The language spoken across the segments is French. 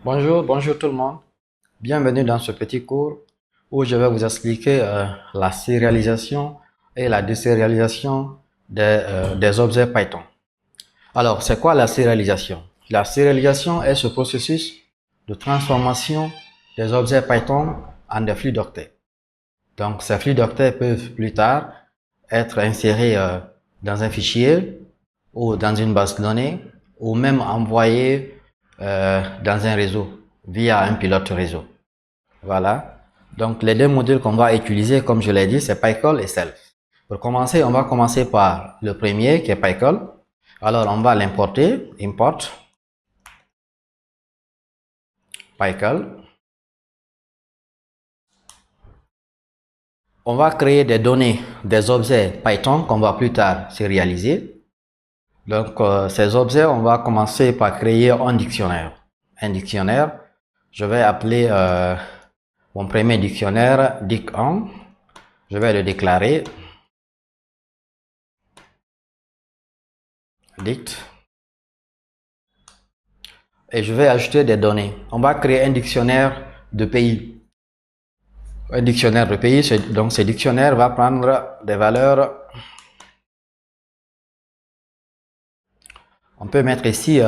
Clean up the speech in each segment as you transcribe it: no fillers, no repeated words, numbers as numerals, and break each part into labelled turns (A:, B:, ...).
A: Bonjour tout le monde. Bienvenue dans ce petit cours où je vais vous expliquer la sérialisation et la désérialisation des objets Python. Alors, c'est quoi la sérialisation? La sérialisation est ce processus de transformation des objets Python en des flux d'octets. Donc, ces flux d'octets peuvent plus tard être insérés dans un fichier ou dans une base de données ou même envoyés dans un réseau via un pilote réseau. Voilà. Donc, les deux modules qu'on va utiliser, comme je l'ai dit, c'est PyCall et Self. Pour commencer, on va commencer par le premier qui est PyCall. Alors, on va l'importer. Import PyCall. On va créer des données, des objets Python qu'on va plus tard sérialiser. Donc, ces objets, on va commencer par créer un dictionnaire. Un dictionnaire, je vais appeler mon premier dictionnaire dict1. Je vais le déclarer dict. Et je vais ajouter des données. On va créer un dictionnaire de pays. Un dictionnaire de pays, donc ce dictionnaire va prendre des valeurs. On peut mettre ici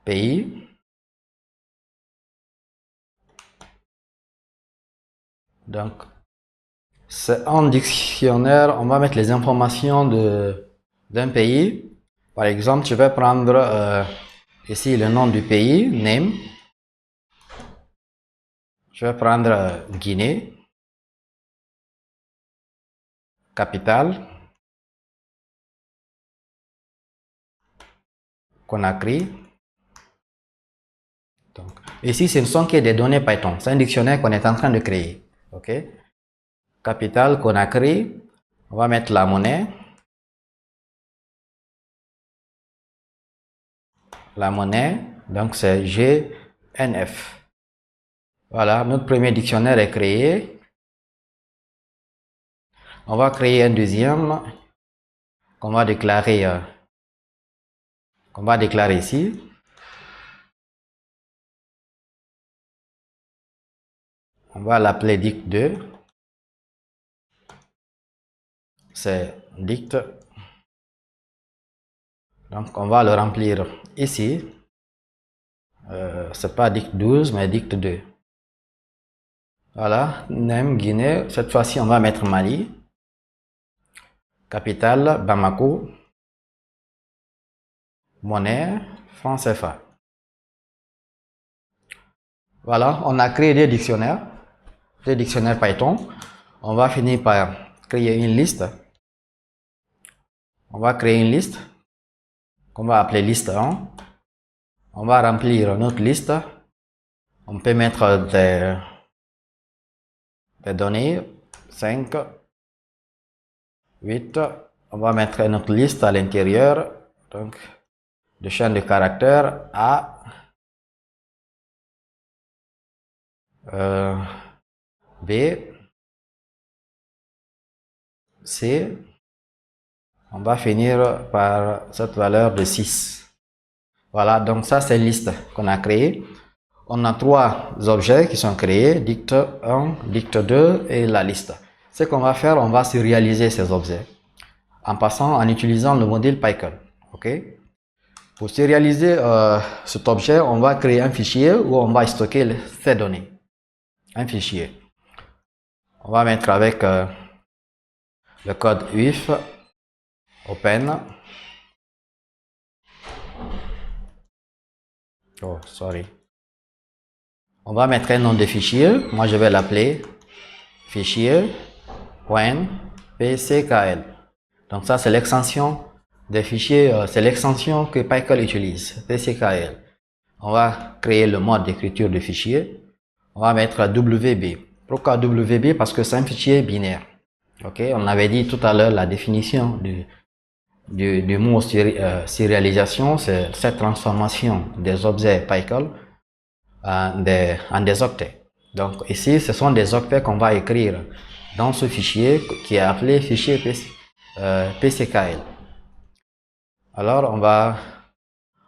A: pays. Donc, c'est un dictionnaire, on va mettre les informations d'un pays. Par exemple, je vais prendre ici le nom du pays, name. Je vais prendre Guinée, capitale, Conakry. Donc, ici, ce ne sont que des données Python. C'est un dictionnaire qu'on est en train de créer. OK? Capitale, Conakry. On va mettre la monnaie. La monnaie, donc c'est GNF. Voilà, notre premier dictionnaire est créé. On va créer un deuxième qu'on va déclarer ici. On va l'appeler dict2. C'est dict. Donc on va le remplir ici. C'est pas dict12 mais dict2. Voilà, name Guinée. Cette fois-ci on va mettre Mali. Capitale Bamako. Monnaie franc CFA. Voilà, on a créé des dictionnaires Python. On va finir par créer une liste. On va créer une liste qu'on va appeler liste 1. On va remplir notre liste. On peut mettre des données 5, 8. On va mettre notre liste à l'intérieur. Donc, de chaîne de caractères A, B, C. On va finir par cette valeur de 6. Voilà, donc ça c'est une liste qu'on a créée. On a trois objets qui sont créés, dict1, dict2 et la liste. Ce qu'on va faire, on va sérialiser ces objets en utilisant le module PyCall. OK? Pour sérialiser cet objet, on va créer un fichier où on va stocker ces données. Un fichier. On va mettre avec le code UIF open. Oh, sorry. On va mettre un nom de fichier. Moi, je vais l'appeler fichier.pckl. Donc ça, c'est l'extension des fichiers, c'est l'extension que PyCall utilise, pckl. On va créer le mode d'écriture du fichier. On va mettre WB. Pourquoi WB? Parce que c'est un fichier binaire. OK? On avait dit tout à l'heure la définition du mot sérialisation, c'est cette transformation des objets PyCall en des octets. Donc ici, ce sont des octets qu'on va écrire dans ce fichier qui est appelé fichier pckl. Alors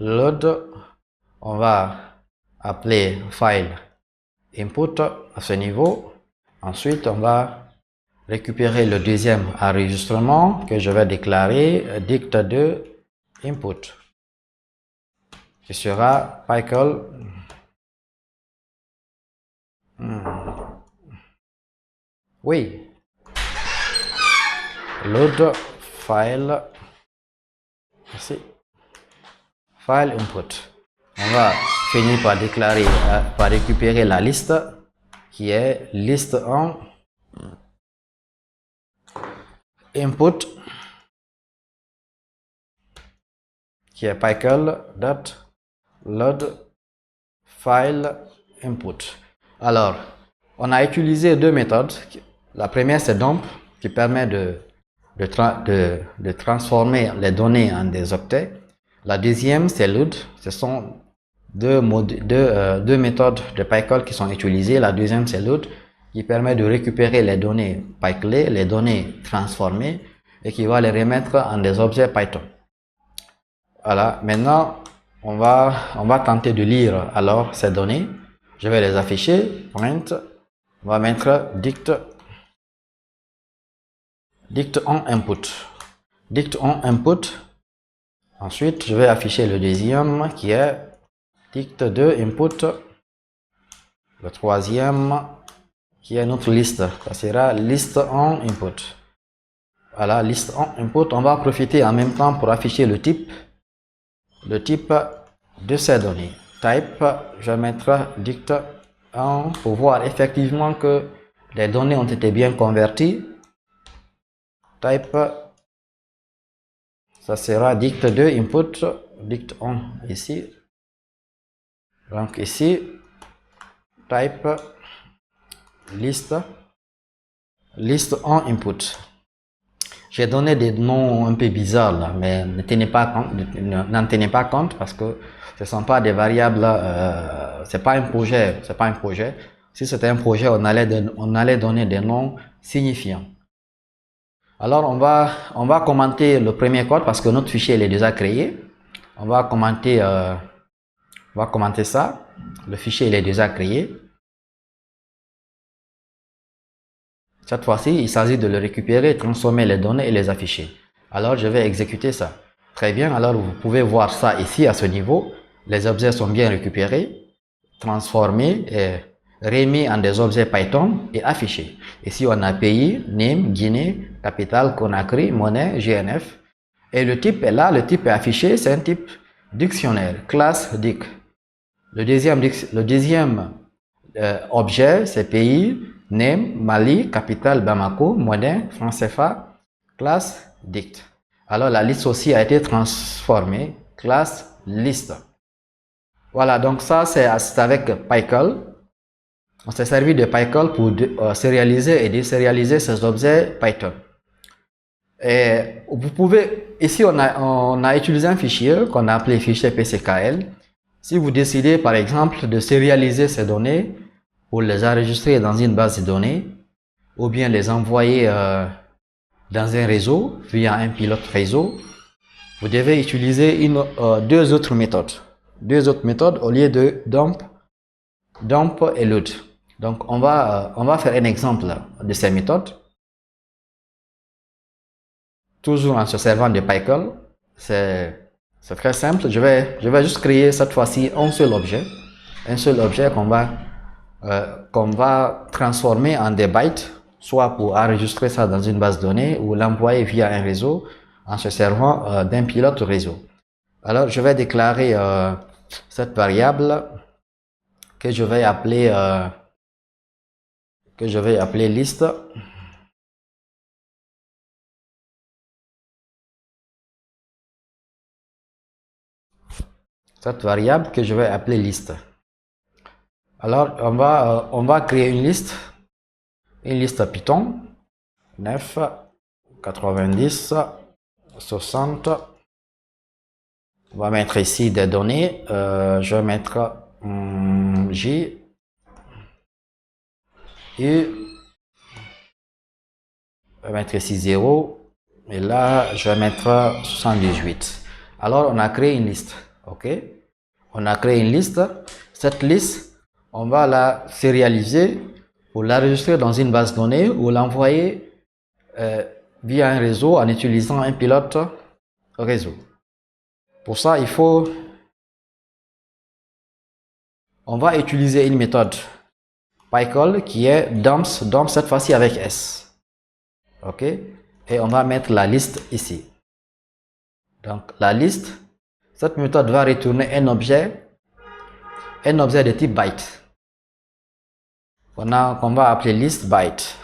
A: load, on va appeler file input à ce niveau. Ensuite, on va récupérer le deuxième enregistrement que je vais déclarer dict2 input, qui sera PyCal. Oui, load file, ici, file input. On va finir par déclarer, par récupérer la liste qui est liste en input, qui est PyCal.load file input. Alors, on a utilisé deux méthodes. La première, c'est dump, qui permet de transformer les données en des octets. La deuxième, c'est load. Ce sont deux méthodes de PyCal qui sont utilisées. La deuxième, c'est load, qui permet de récupérer les données PyCal, les données transformées, et qui va les remettre en des objets Python. Voilà, maintenant, on va tenter de lire alors ces données. Je vais les afficher. Print, on va mettre dict on input. Dict on input. Ensuite, je vais afficher le deuxième qui est dict2 input. Le troisième qui est notre liste. Ça sera liste on input. Voilà, liste on input. On va profiter en même temps pour afficher le type de ces données. Type, je vais mettre dict on pour voir effectivement que les données ont été bien converties. Type, ça sera dict2 input, dict on ici. Donc ici, type liste on input. J'ai donné des noms un peu bizarres là, mais n'en tenez pas compte parce que ce ne sont pas des variables. C'est pas un projet. Si c'était un projet, on allait donner des noms signifiants. Alors on va commenter le premier code parce que notre fichier il est déjà créé. On va commenter ça. Le fichier il est déjà créé. Cette fois-ci, il s'agit de le récupérer, transformer les données et les afficher. Alors, je vais exécuter ça. Très bien, alors vous pouvez voir ça ici à ce niveau. Les objets sont bien récupérés, transformés et remis en des objets Python et affichés. Ici, on a pays, name, Guinée, capitale, Conakry, monnaie, GNF. Et le type est là, le type est affiché, c'est un type dictionnaire, classe dic. Le deuxième objet, c'est pays, name, Mali, capitale Bamako, monnaie, franc CFA, classe dict. Alors la liste aussi a été transformée, classe liste. Voilà, donc ça c'est avec PyCal. On s'est servi de PyCal pour sérialiser et désérialiser ces objets Python. Et vous pouvez, ici on a utilisé un fichier qu'on a appelé fichier PCKL. Si vous décidez par exemple de sérialiser ces données, pour les enregistrer dans une base de données ou bien les envoyer dans un réseau via un pilote réseau, vous devez utiliser deux autres méthodes au lieu de dump et load. Donc on va faire un exemple de ces méthodes, toujours en se servant de PyCal. C'est très simple. Je vais juste créer cette fois-ci un seul objet qu'on va transformer en des bytes, soit pour enregistrer ça dans une base de données ou l'envoyer via un réseau en se servant d'un pilote réseau. Alors, je vais déclarer cette variable que je vais appeler liste. Cette variable que je vais appeler liste. Alors, on va créer une liste Python 9, 90, 60. On va mettre ici des données. Je vais mettre J, U. Je vais mettre ici 0. Et là, je vais mettre 78. Alors, on a créé une liste. Ok, on a créé une liste. Cette liste, on va la sérialiser pour l'enregistrer dans une base de données ou l'envoyer via un réseau en utilisant un pilote réseau. Pour ça, on va utiliser une méthode PyCall qui est dumps cette fois-ci avec S. Ok, et on va mettre la liste ici. Donc la liste, cette méthode va retourner un objet de type byte. Qu'on va appeler list byte.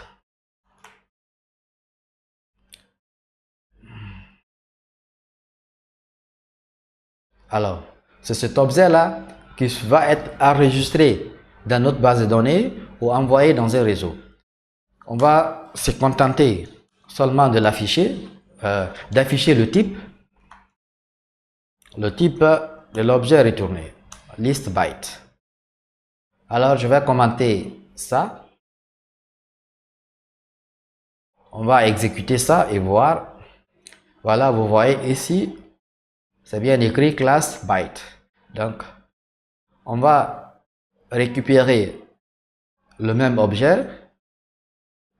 A: Alors, c'est cet objet-là qui va être enregistré dans notre base de données ou envoyé dans un réseau. On va se contenter seulement de l'afficher, d'afficher le type de l'objet retourné, list byte. Alors, je vais commenter ça. On va exécuter ça et voir. Voilà, vous voyez ici, c'est bien écrit class byte. Donc, on va récupérer le même objet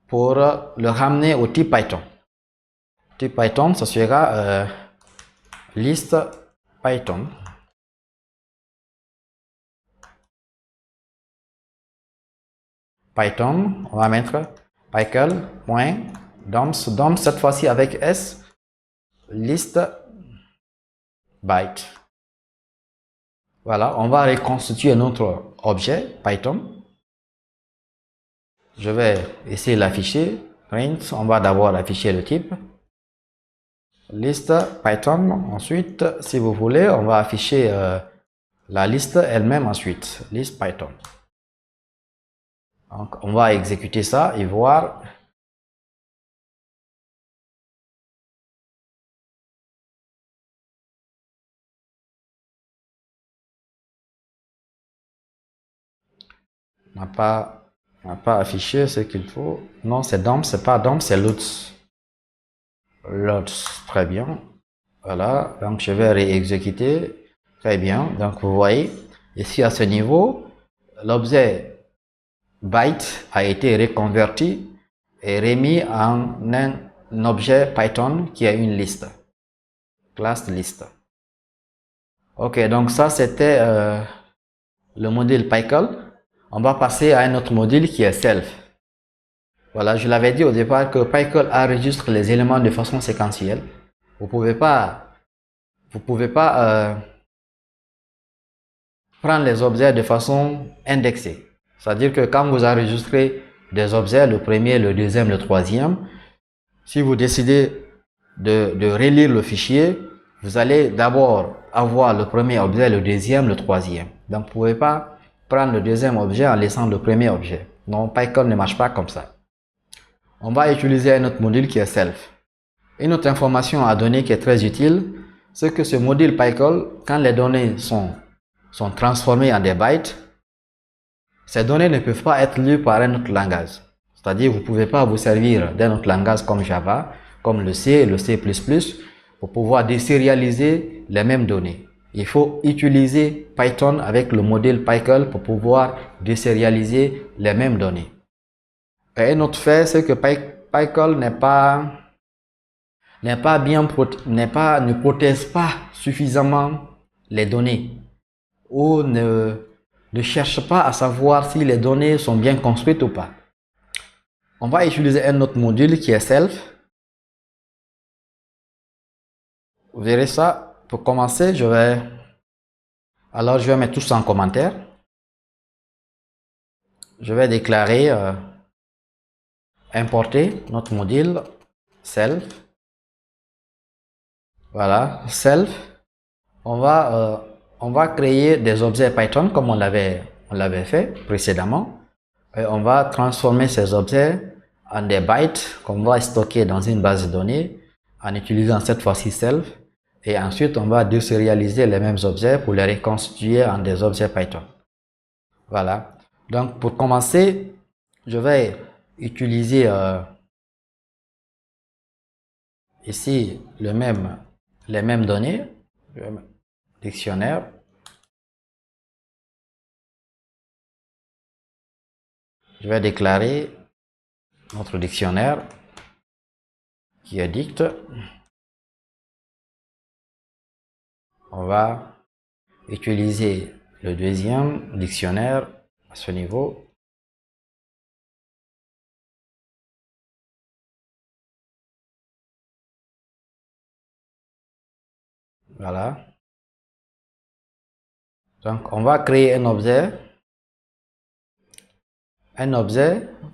A: pour le ramener au type Python. Type Python, ça sera list Python. Python, on va mettre pycall.dumps, cette fois-ci avec S, list byte. Voilà, on va reconstituer notre objet Python. Je vais essayer de l'afficher. Print, on va d'abord afficher le type. Liste Python. Ensuite, si vous voulez, on va afficher la liste elle-même ensuite. Liste Python. Donc, on va exécuter ça et voir. On n'a pas affiché ce qu'il faut. Non, c'est dump, c'est pas dump, c'est loads. Loads, très bien. Voilà, donc je vais réexécuter. Très bien, donc vous voyez, ici à ce niveau, l'objet byte a été reconverti et remis en un objet Python qui a une liste, classe liste. Ok, donc ça c'était le module PyCall. On va passer à un autre module qui est self. Voilà, je l'avais dit au départ que PyCall enregistre les éléments de façon séquentielle. Vous pouvez pas prendre les objets de façon indexée. C'est-à-dire que quand vous enregistrez des objets, le premier, le deuxième, le troisième, si vous décidez de relire le fichier, vous allez d'abord avoir le premier objet, le deuxième, le troisième. Donc, vous ne pouvez pas prendre le deuxième objet en laissant le premier objet. Non, PyCall ne marche pas comme ça. On va utiliser un autre module qui est self. Une autre information à donner qui est très utile, c'est que ce module PyCall, quand les données sont transformées en des bytes, ces données ne peuvent pas être lues par un autre langage. C'est-à-dire, vous ne pouvez pas vous servir d'un autre langage comme Java, comme le C et le C++, pour pouvoir désérialiser les mêmes données. Il faut utiliser Python avec le module PyCall pour pouvoir désérialiser les mêmes données. Et un autre fait, c'est que PyCall ne protège pas suffisamment les données ou ne cherche pas à savoir si les données sont bien construites ou pas. On va utiliser un autre module qui est self. Vous verrez ça. Pour commencer, je vais mettre tout ça en commentaire. Je vais déclarer importer notre module self. Voilà, self. On va créer des objets Python comme on l'avait fait précédemment. Et on va transformer ces objets en des bytes qu'on va stocker dans une base de données en utilisant cette fois-ci self. Et ensuite, on va désérialiser les mêmes objets pour les reconstituer en des objets Python. Voilà. Donc, pour commencer, je vais utiliser ici les mêmes données. dictionnaire. Je vais déclarer notre dictionnaire qui est dict. On va utiliser le deuxième dictionnaire à ce niveau. Voilà. Donc, on va créer un objet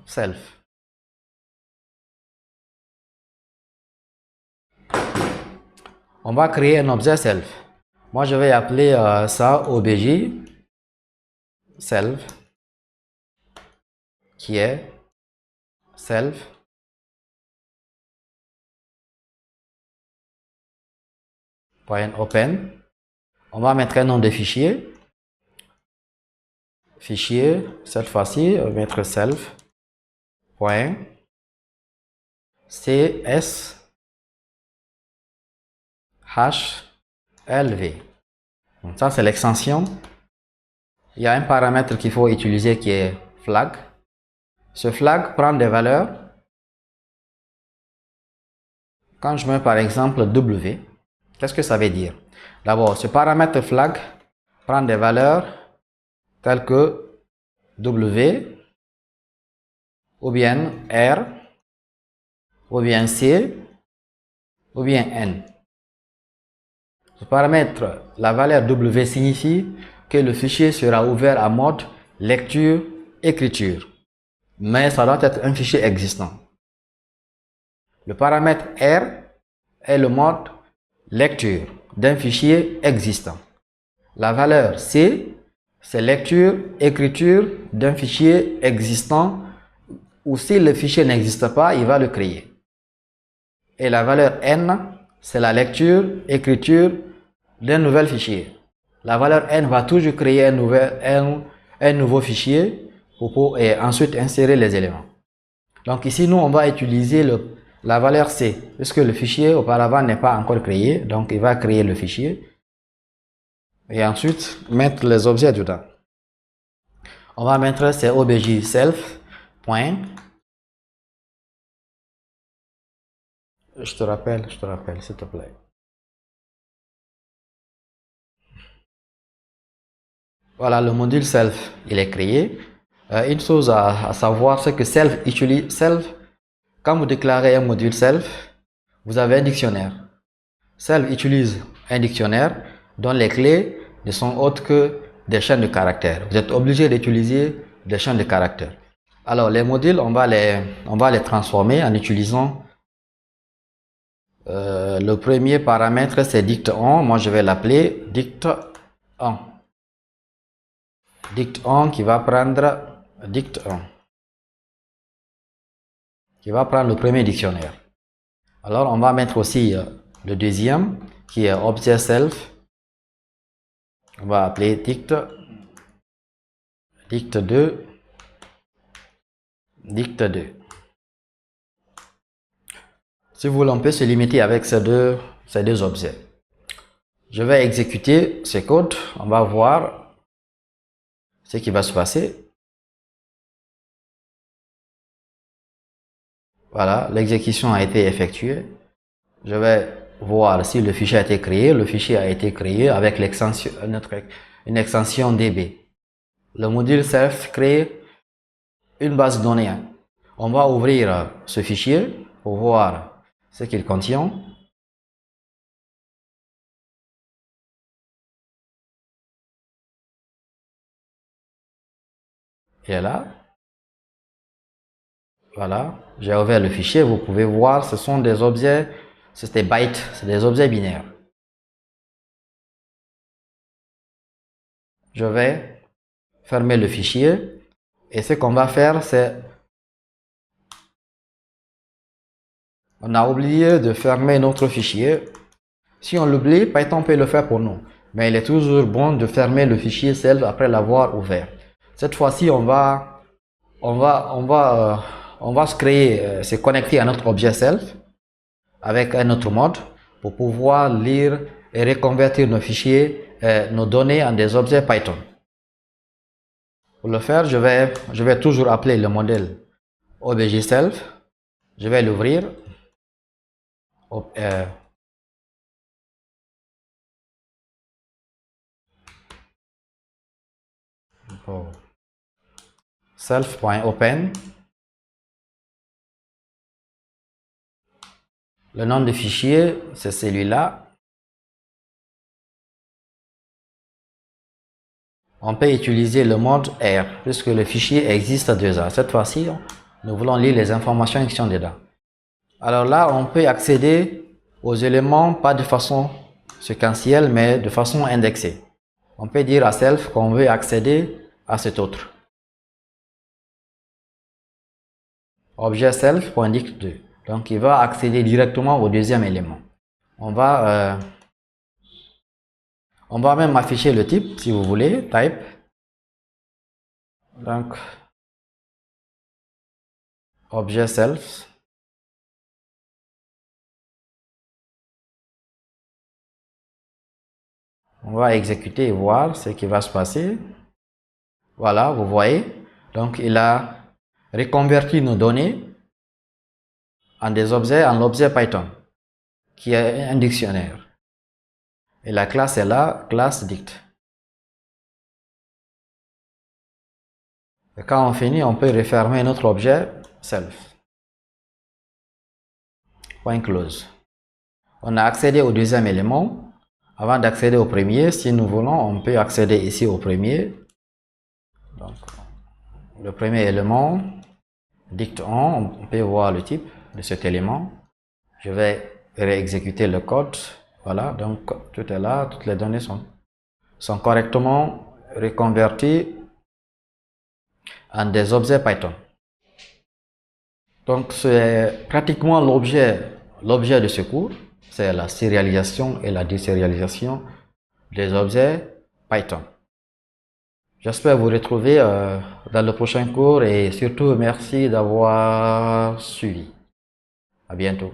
A: self. On va créer un objet self. Moi, je vais appeler ça obj self, qui est self .open. On va mettre un nom de fichier. Fichier, cette fois-ci, on va mettre self .cshlv. Donc ça, c'est l'extension. Il y a un paramètre qu'il faut utiliser qui est flag. Ce flag prend des valeurs. Quand je mets par exemple W, qu'est-ce que ça veut dire? D'abord, ce paramètre flag prend des valeurs telles que W, ou bien R, ou bien C, ou bien N. Ce paramètre, la valeur W signifie que le fichier sera ouvert en mode lecture-écriture, mais ça doit être un fichier existant. Le paramètre R est le mode lecture d'un fichier existant. La valeur C, c'est lecture-écriture d'un fichier existant, ou si le fichier n'existe pas, il va le créer. Et la valeur N, c'est la lecture-écriture d'un nouvel fichier. La valeur N va toujours créer un nouveau fichier et ensuite insérer les éléments. Donc ici, nous, on va utiliser la valeur C, puisque le fichier auparavant n'est pas encore créé, donc il va créer le fichier et ensuite mettre les objets dedans. On va mettre c'est obj self. Je te rappelle, s'il te plaît. Voilà, le module self, il est créé. Une chose à savoir, c'est que self, quand vous déclarez un module self, vous avez un dictionnaire. Self utilise un dictionnaire dont les clés ne sont autres que des chaînes de caractères. Vous êtes obligé d'utiliser des chaînes de caractères. Alors, les modules, on va les transformer en utilisant le premier paramètre, c'est dict1. Moi, je vais l'appeler dict1. Dict1 qui va prendre dict1. Qui va prendre le premier dictionnaire. Alors, on va mettre aussi le deuxième qui est objet self. On va appeler dict2. Dict2. Si vous voulez, on peut se limiter avec ces deux objets. Je vais exécuter ce code. On va voir ce qui va se passer. Voilà, l'exécution a été effectuée. Je vais voir si le fichier a été créé. Le fichier a été créé avec une extension DB. Le module self crée une base de données. On va ouvrir ce fichier pour voir ce qu'il contient. Et là, voilà, j'ai ouvert le fichier. Vous pouvez voir, ce sont des objets, c'est des bytes, c'est des objets binaires. Je vais fermer le fichier et ce qu'on va faire, c'est on a oublié de fermer notre fichier. Si on l'oublie, Python peut le faire pour nous. Mais il est toujours bon de fermer le fichier self après l'avoir ouvert. Cette fois-ci, on va se créer, se connecter à notre objet self avec un autre mode pour pouvoir lire et reconvertir nos fichiers, nos données en des objets Python. Pour le faire, je vais toujours appeler le modèle obj self. Je vais l'ouvrir. Self.open. Le nom du fichier, c'est celui-là. On peut utiliser le mode R puisque le fichier existe déjà. Cette fois-ci, nous voulons lire les informations qui sont dedans. Alors là, on peut accéder aux éléments pas de façon séquentielle mais de façon indexée. On peut dire à self qu'on veut accéder à cet autre. Objet self.dict2. Donc il va accéder directement au deuxième élément. On va même afficher le type si vous voulez, type. Donc objet self. On va exécuter et voir ce qui va se passer. Voilà, vous voyez. Donc il a reconverti nos données en des objets, en l'objet Python, qui est un dictionnaire. Et la classe est là, classe dict. Et quand on finit, on peut refermer notre objet self. Point close. On a accédé au deuxième élément. Avant d'accéder au premier, si nous voulons, on peut accéder ici au premier. Donc, le premier élément, dict1, on peut voir le type de cet élément. Je vais réexécuter le code. Voilà, donc tout est là, toutes les données sont correctement reconverties en des objets Python. Donc c'est pratiquement l'objet de ce cours, c'est la sérialisation et la désérialisation des objets Python. J'espère vous retrouver dans le prochain cours et surtout merci d'avoir suivi. À bientôt.